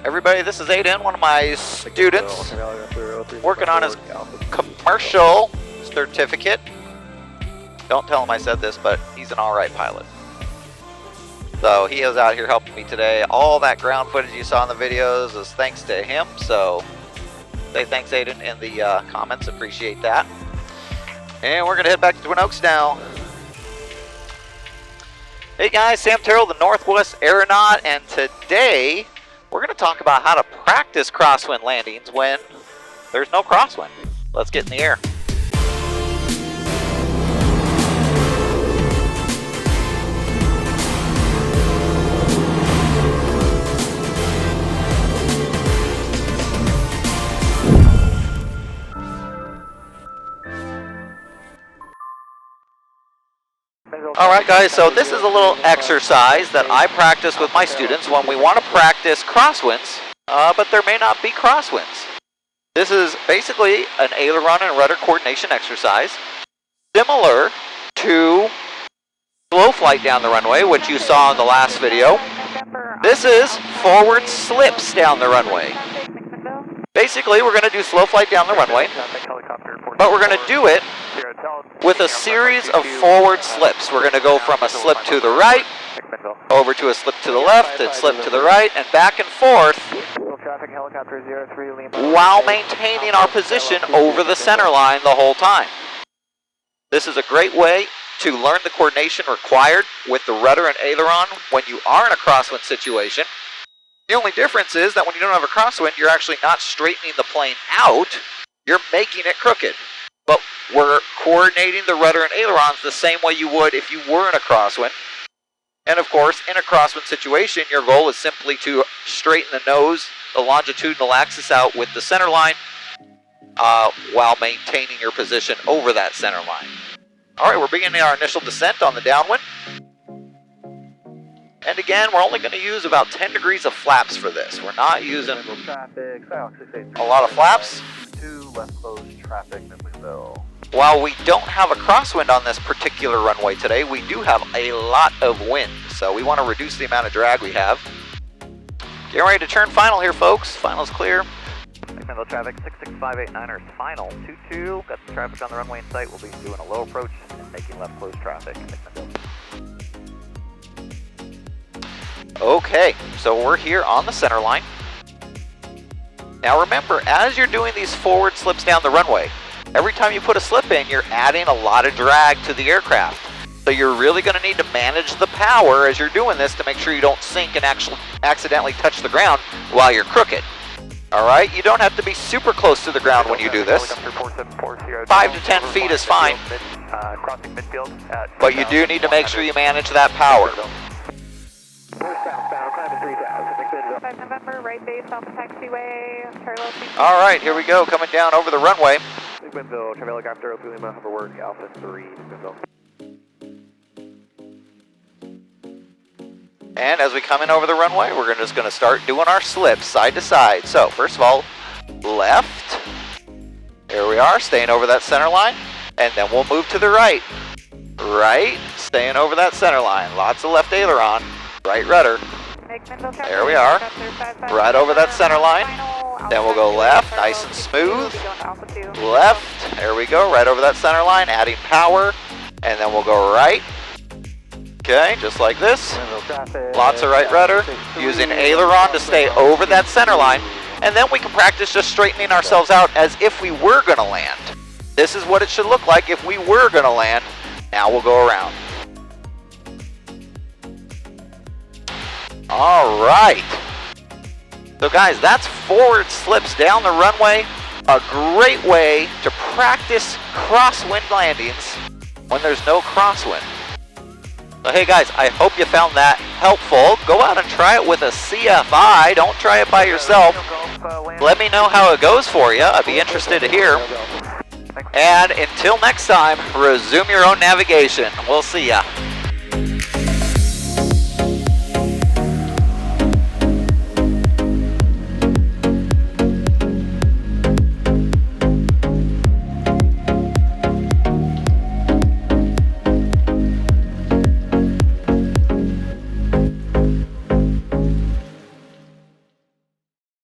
Everybody, this is Aiden, one of my students, working on his commercial certificate. Don't tell him I said this, but he's an alright pilot. So he is out here helping me today. All that ground footage you saw in the videos is thanks to him, so say thanks, Aiden, in the comments. Appreciate that. And we're going to head back to Twin Oaks now. Hey guys, Sam Terrell, the Northwest Aeronaut, and today we're going to talk about how to practice crosswind landings when there's no crosswind. Let's get in the air. Alright guys, so this is a little exercise that I practice with my students when we want to practice crosswinds, but there may not be crosswinds. This is basically an aileron and rudder coordination exercise, similar to slow flight down the runway, which you saw in the last video. This is forward slips down the runway. Basically, we're going to do slow flight down the runway, but we're going to do it with a series of forward slips. We're going to go from a slip to the right, over to a slip to the left, and slip to the right, and back and forth, while maintaining our position over the center line the whole time. This is a great way to learn the coordination required with the rudder and aileron when you are in a crosswind situation. The only difference is that when you don't have a crosswind, you're actually not straightening the plane out, you're making it crooked. But we're coordinating the rudder and ailerons the same way you would if you were in a crosswind. And of course, in a crosswind situation, your goal is simply to straighten the nose, the longitudinal axis out with the center line, while maintaining your position over that center line. All right, we're beginning our initial descent on the downwind. And again, we're only going to use about 10 degrees of flaps for this. We're not using a lot of flaps. While we don't have a crosswind on this particular runway today, we do have a lot of wind. So we want to reduce the amount of drag we have. Getting ready to turn final here, folks. Final's clear. Midfield traffic 66589ers final 22. Got some traffic on the runway in sight. We'll be doing a low approach and making left close traffic. Okay, so we're here on the center line. Now remember, as you're doing these forward slips down the runway, every time you put a slip in, you're adding a lot of drag to the aircraft. So you're really going to need to manage the power as you're doing this to make sure you don't sink and actually accidentally touch the ground while you're crooked. Alright, you don't have to be super close to the ground when you do this. 5 to 10 feet is fine. But you do need to make sure you manage that power. Alright, here we go, coming down over the runway. And as we come in over the runway, we're just going to start doing our slips side to side. So, first of all, left. Here we are, staying over that center line. And then we'll move to the right. Right, staying over that center line. Lots of left aileron, right rudder. There we are, right over that center line. Then we'll go left, nice and smooth. Left, there we go, right over that center line, adding power. And then we'll go right. Okay, just like this. Lots of right rudder, using aileron to stay over that center line. And then we can practice just straightening ourselves out as if we were going to land. This is what it should look like if we were going to land. Now we'll go around. All right. So guys, that's forward slips down the runway. A great way to practice crosswind landings when there's no crosswind. So hey guys, I hope you found that helpful. Go out and try it with a CFI. Don't try it by yourself. Let me know how it goes for you. I'd be interested to hear. And until next time, resume your own navigation. We'll see ya.